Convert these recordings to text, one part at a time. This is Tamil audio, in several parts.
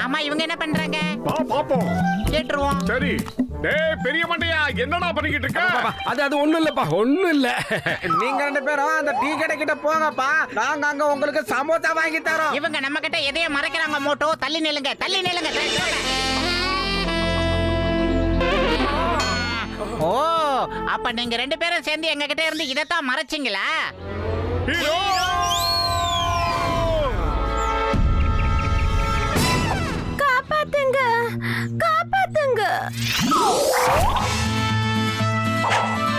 ஆமா, இவங்க என்ன பண்றாங்க? பாப்போம். கேட்டுருவோம். சரி. டேய் பெரிய மண்டையா, என்னடா பண்ணிக்கிட்டு இருக்க? அது ஒண்ணும் இல்லப்பா, ஒண்ணும் இல்ல. நீங்க 2 பேரும் அந்த டீ கடை கிட்ட போங்கப்பா. நாங்க அங்க உங்களுக்கு சமோசா வாங்கி தரோம். இவங்க நம்ம கிட்ட எதையும் மறைக்கிறாங்க. மோட்டோ, தள்ளி நில்லுங்க, தள்ளி நில்லுங்க. ஓ, அப்ப நீங்க 2 பேரும் சேர்ந்து எங்க கிட்ட இருந்து இதத்தான் மறைச்சிங்களா? ஹீரோ! காப்பாத்துங்க, காப்பாத்துங்க.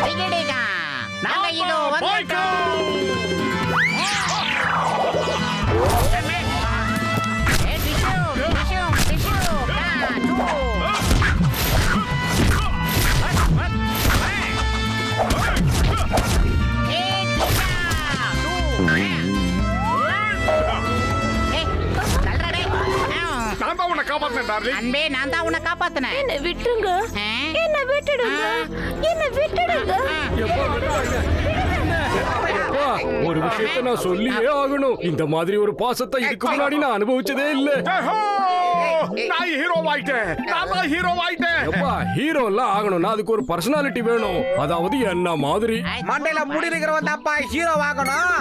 டிகிடிகா, நாங்க இதோ வந்துட்டோம். ஏய், டிஷு, டிஷு, டிஷு, டூ. ஏய், டிஷா, டூ. ஏய், தள்ளுடா டேய். நான் தான் உன்னை காப்பாத்தினேன் டார்லிங். அன்பே, நான் தான் உன்னை காப்பாத்தினேன். என்ன விட்டுருங்க, என்ன விட்டுடுங்க, என்ன விட்டுடுங்க. அப்பா, ஒரு விஷயத்தை நான் சொல்லியே ஆகணும். இந்த மாதிரி ஒரு பாசத்தை இதுக்கு முன்னாடி நான் அனுபவிச்சதே இல்ல. ஏஹோ! நான் ஹீரோவாயிட்டேன். நான் தான் ஹீரோவாயிட்டேன். அப்பா, ஹீரோ எல்லாம் ஆகணும்னா அதுக்கு ஒரு பர்சனாலிட்டி வேணும். அதாவது என்ன மாதிரி. மண்டையில முடி இருக்கிறவன் தான்ப்பா ஹீரோ வாங்கணும்.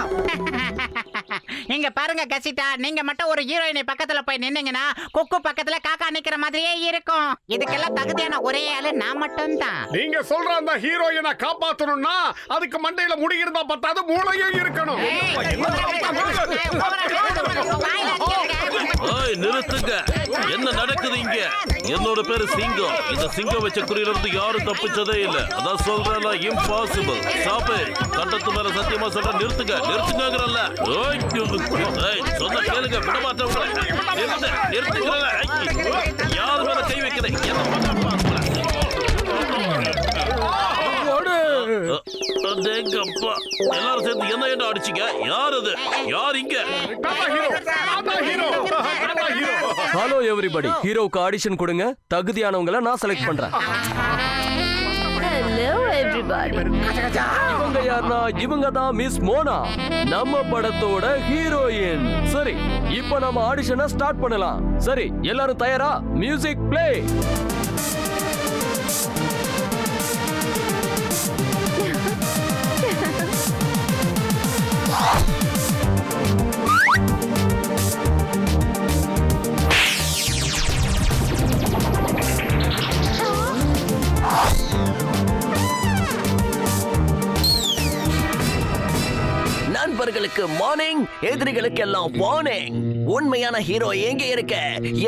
இங்க பாருங்க கசிட்டா, நீங்க மட்டும் ஒரு ஹீரோயினை பக்கத்துல போய் நின்னீங்கன்னா கொக்கு பக்கத்துல காக்கா நிக்கிற மாதிரியே இருக்கும். இதுக்கெல்லாம் தகுதியான ஒரே ஆளு நான் மட்டும் தான். நீங்க சொல்ற அந்த ஹீரோயினை காப்பாத்தணும்னா அதுக்கு மண்டையில முடி இருந்தா பத்தாது, மூளையும் இருக்கணும். நிறுத்துங்க. என்ன நடக்குது இங்க? என்னோட பேரு சிங்கம். இந்த சிங்கம் வச்ச குறியில இருந்து யாரும் தப்பிச்சதே இல்ல. அதான் சொல்றேன்ல, இம்பாசிபிள். சாப்பே, கண்டத்து மேல சத்தியமா சொல்ற, நிறுத்துங்க, நிறுத்துங்கறல்ல. சொன்ன கேளுங்க, விட மாட்டேன் உங்களை. நிறுத்துங்கறல. யார் மேல கை வைக்கிறேன்? என்ன பண்ண அப்பா, எல்லாரும் சேர்ந்து என்ன அடிச்சீங்க? யார் அது? யார் இங்க? ஹலோ எவ்ரிபடி, ஹீரோக்கு ஆடிஷன் கொடுங்க. தகுதியானவங்களை நான் செலக்ட் பண்றேன். Hello everybody. இவங்க யாருன்னா, இவங்க தான் மிஸ் மோனா, நம்ம படத்தோட ஹீரோயின். சரி, இப்போ நம்ம ஆடிஷனை ஸ்டார்ட் பண்ணலாம். சரி, எல்லாரும் தயாரா? Music play. நண்பர்களுக்கு மார்னிங், எதிரிகளுக்கு எல்லாம் வார்னிங். உண்மையான ஹீரோ எங்க இருக்க?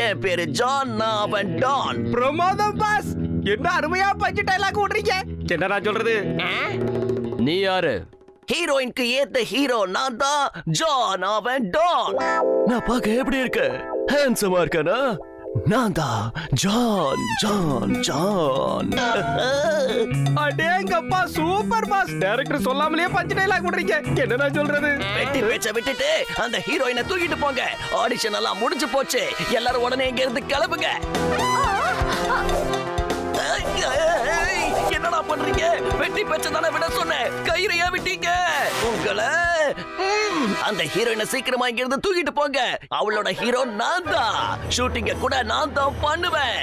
என் பேரு ஜான், நான் அவன் டான். பிரமாதம் பாஸ். என்ன அருமையா பஞ்சு டைலாக் விடுறீங்க. என்னடா சொல்றது? நீ யாரு? ஹீரோயினுக்கு ஏத்த ஹீரோ நான் தான் ஜான், அவன் டான். நான் பார்க்க எப்படி இருக்க? ஹேண்ட்ஸமா இருக்கனா? நான் தான் ஜான், ஜான், ஜான். அடேங்கப்பா, சூப்பர் பாஸ். டைரக்டர் சொல்லாமலே பஞ்சு டைலாக் விடுறீங்க. என்னடா சொல்றது? வெட்டி பேச்ச விட்டுட்டு அந்த ஹீரோயினை தூக்கிட்டு போங்க. ஆடிஷன் எல்லாம் முடிஞ்சு போச்சு. எல்லாரும் உடனே இங்க இருந்து கிளம்புங்க. என்னடா பண்றீங்க? வெட்டி பேச்ச தானே விட சொன்னேன். கயிறையா விட்டீங்க உங்களை. அந்த ஹீரோயினை சீக்கிரமா இங்க இருந்து தூக்கிட்டு போங்க. அவளோட ஹீரோ நான் தான். ஷூட்டிங்க கூட நான் தான் பண்ணுவேன்.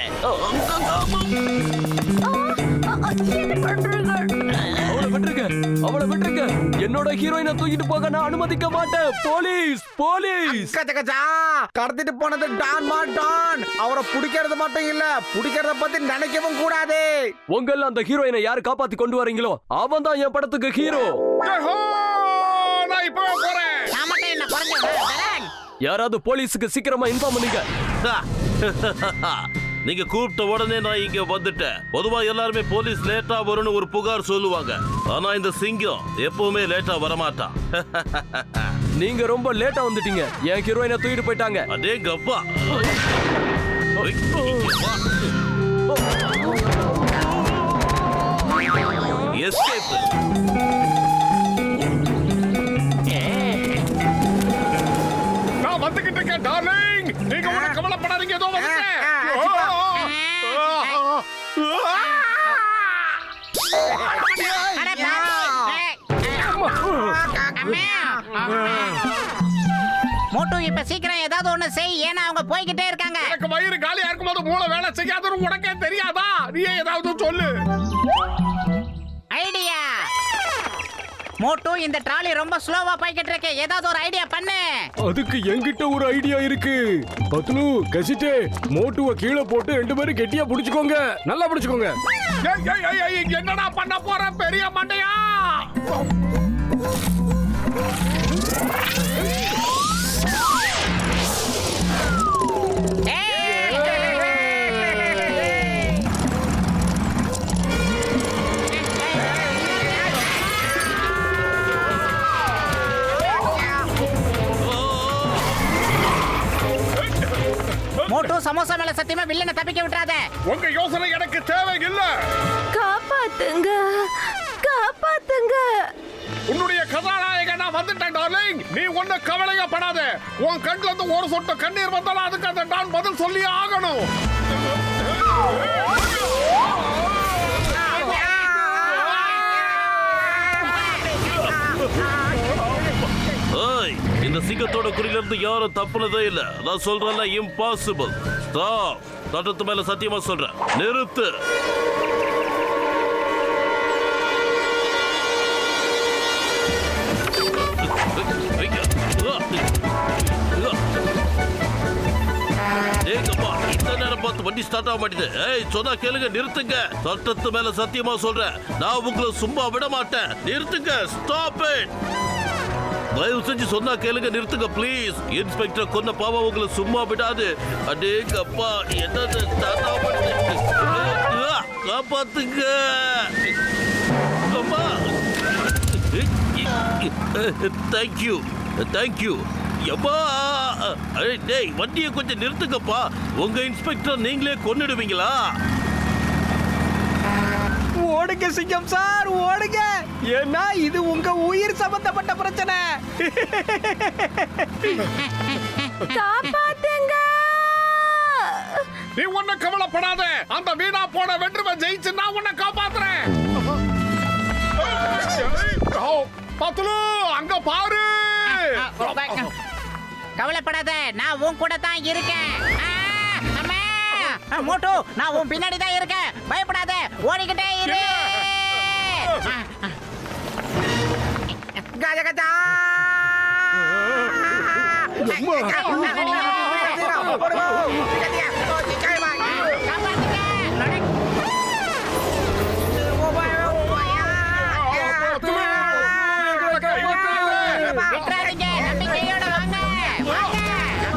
அவளை விட்டுருங்க. என்னோட ஹீரோயினை தூக்கிட்டு போக நான் அனுமதிக்க மாட்டேன். Police, police. கடத்திட்டு போனது டான் மா டான். அவரை பிடிக்கிறது மட்டும் இல்ல, பிடிக்கிறத பத்தி நினைக்கவும் கூடாது. உங்கள அந்த ஹீரோயினை யாரு காப்பாத்தி கொண்டு வரீங்களோ அவன் தான் என் படத்துக்கு ஹீரோ. நான் இப்போ போறேன். நான் மட்டும் என்ன குறைஞ்சவன்? யாராவது போலீஸுக்கு சீக்கிரமா இன்ஃபார்ம் பண்ணுங்க. நீங்க கூப்பிட்ட உடனே நான் இங்க வந்துட்டேன். பொதுவா எல்லாருமே போலீஸ் லேட்டா வரும்னு ஒரு புகார் சொல்லுவாங்க. ஆனா இந்த சிங்கம் எப்பவுமே லேட்டா வரமாட்டான். நீங்க ரொம்ப லேட்டா வந்துட்டீங்க. என் ஹீரோயினை தூக்கிட்டு போயிட்டாங்க. அடேங்கப்பா. எஸ்கேப். நான் வந்துகிட்டு இருக்கேன் டார்லிங். நீங்க ஒண்ணும் கவலைப்படாதீங்க, ஏதோ வந்துட்டேன். அட பாவி. மோட்டு இப்ப சீக்கிரம் ஏதாவது ஒண்ணு செய், ஏன்னா அவங்க போய்கிட்டே இருக்காங்க. எனக்கு வயிறு காலியா இருக்கும்போது மூளை வேலை செய்யாதுன்னு உனக்கே தெரியாதா? நீ ஏதாவது சொல்லு. ஐடியா. மோட்டு இந்த ட்ராலி ரொம்ப ஸ்லோவா போய்கிட்டு இருக்கு, ஏதாவது ஒரு ஐடியா பண்ணு. அதுக்கு என்கிட்ட ஒரு ஐடியா இருக்கு. பத்லு, கசிட்டே, மோட்டுவை கீழே போட்டு 2 பேரும் கெட்டியா புடிச்சுக்கோங்க. நல்லா புடிச்சுக்கோங்க. என்னடா பண்ண போற பெரிய மண்டையா? மோட்டு சமோசா மேல சத்தியமா வில்லனை தப்பிக்க விட்டுறாத. உங்க யோசனை எனக்கு தேவை இல்ல. காப்பாத்துங்க, காப்பாத்துங்க. உன்னுடைய கதாநாயகன் நான் வந்துட்டேன் டார்லிங். நீ ஒண்ணு கவலையப்படாத. உன் கண்ணுல இருந்து ஒரு சொட்டு கண்ணீர் வந்தாலும் அதுக்கு அந்த டான் பதில் சொல்லி ஆகணும். ஏய், இந்த சிங்கத்தோட குறியில இருந்து யாரும் தப்புனதே இல்ல. நான் சொல்றேன்ல, இம்பாசிபிள். ஸ்டாப். சட்டத்து மேல சத்தியமா சொல்றேன், நிறுத்து. இந்த நேரம் பார்த்து வண்டி ஸ்டார்ட் ஆக மாட்டேது. ஏய், சொன்னா கேளுங்க, நிறுத்துங்க. சட்டத்து மேல சத்தியமா சொல்றேன், நான் உங்களை சும்மா விட மாட்டேன். நிறுத்துங்க. Stop it. தயவு செஞ்சு சொன்னா கேளுங்க, நிறுத்துங்க ப்ளீஸ். இன்ஸ்பெக்டர் கொன்ன பாவம் உங்களை சும்மா விடாது. அடேங்கப்பா, என்னது ஸ்டார்ட் ஆக மாட்டேது. காப்பாத்துங்க. அம்மா. Thank you, thank you. எப்பா, டேய், வண்டியை கொஞ்சம் நிறுத்துங்கப்பா. உங்க இன்ஸ்பெக்டர் நீங்களே கொன்னிடுவீங்களா? ஓடுங்க சிங்கம் சார், ஓடுங்க. ஏன்னா இது உங்க உயிர் சம்பந்தப்பட்ட பிரச்சனை. காப்பாத்துங்க. நீ ஒண்ணு கவலைப்படாத. அந்த வீணா போன வென்றுவன் ஜெயிச்சு நான் உன்னை காப்பாத்துறேன். பத்லு, அங்க பாரு. கவலைப்படாத, நான் உன் கூட தான் இருக்கேன். அம்மா, மோட்டு, நான் உன் பின்னாடி தான் இருக்கேன். பயப்படாத, ஓடிக்கிட்டே இரு. கஜ கஜா. விட்டுறாதீங்க, நம்பிக்கையோட வாங்க.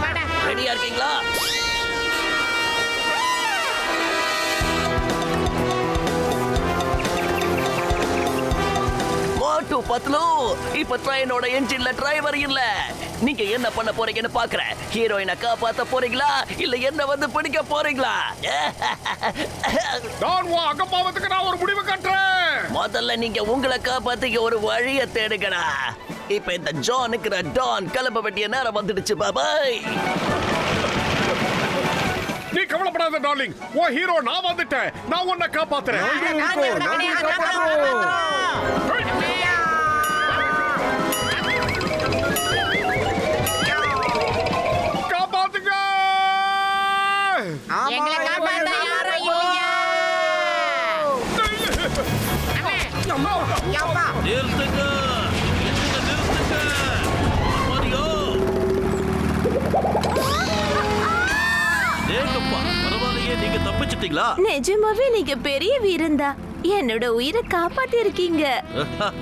வாங்க. ரெடியா இருக்கீங்களா? மோட்டு பத்லு, இப்ப ட்ரெயினோட என்ஜின்ல டிரைவர் இல்ல. நீங்க என்ன பண்ண போறீங்கன்னு பாக்குறேன். ஹீரோயினை காப்பாத்த போறீங்களா இல்ல என்ன வந்து பிடிக்க போறீங்களா? டான், உன் அகம்பாவத்துக்கு நான் ஒரு முடிவு கட்டுறேன். முதல்ல நீங்க உங்களை காப்பாத்திக்க ஒரு வழியை தேடுங்கடா. இப்ப இந்த ஜானுக்குற டான் கிளம்ப வேண்டிய நேரம் வந்துடுச்சு. பாபாய். நீ கவலைப்படாத டார்லிங். உன் ஹீரோ நான் வந்துட்டேன். நான் உன்னை காப்பாத்துறேன். காப்பாத்துங்க. எங்களை காப்பாத்த யாரும் இல்லையா? நிறுத்துங்க. நிறுத்துங்க. மரியோ. ஏங்கப்பா, பரவாயில்லையே, நீங்க தப்பிச்சிட்டீங்களா? நிஜமாவே நீங்க பெரிய வீரன்தா. என்னோட உயிரை காப்பாத்தி இருக்கீங்க.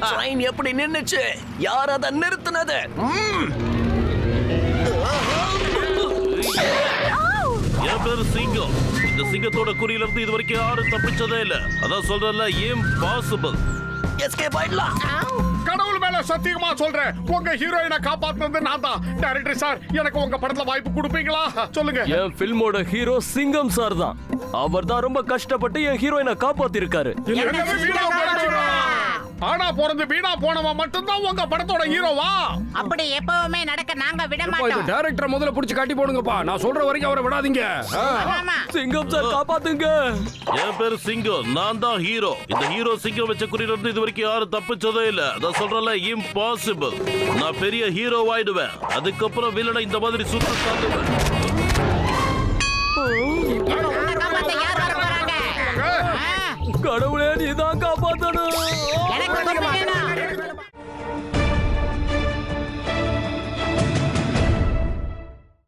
ட்ரெயின் எப்படி நின்னுச்சு? யார் அதை நிறுத்தினது? என் பேரு சிங்கம். இந்த சிங்கத்தோட குறியில இருந்து இது வரைக்கும் யாரும் தப்பிச்சதே இல்ல. அதான் சொல்றேன்ல, இம்பாசிபிள். எஸ்கேப் ஆயிடலாம். கடவுள் மேல சத்தியமா சொல்றேன், உங்க ஹீரோயினை காப்பாத்துனது நான் தான். டைரக்டர் சார், எனக்கு உங்க படத்துல வாய்ப்பு கொடுப்பீங்களா? சொல்லுங்க. என் பில்மோட ஹீரோ சிங்கம் சார் தான். அவர் தான் ரொம்ப கஷ்டப்பட்டு என் ஹீரோயினை காப்பாத்தி இருக்காரு. என்னது வீணா போயிடுச்சுடா. ஆனா பிறந்து வீணா போனவன் மட்டும்தான் உங்க படத்தோட ஹீரோவா? அப்படி எப்பவுமே நடக்க நாங்க விட அப்பா, இந்த மாட்டோம். டைரக்டரை முதல்ல புடிச்சு காட்டி போடுங்கப்பா. நான் சொல்ற வரைக்கும் அவரை விடாதீங்க. ஆமா. சிங்கம் சார் காப்பாத்துங்க. என் பேரு சிங்கம், நான் தான் ஹீரோ. இந்த ஹீரோ சிங்கம் வச்ச குறியில இருந்து இது வரைக்கும் யாரும் தப்பிச்சதே இல்ல. அதான் சொல்றல இம்பாசிபிள். நான் பெரிய ஹீரோ ஆயிடுவேன். அதுக்கப்புறம் வில்லனை இந்த மாதிரி சுட்டு தள்ளுவேன். இப்ப உன்னை காப்பாத்த யார் வர போறாங்க? ஆ. கடவுளே நீதான் காப்பாத்தணும்.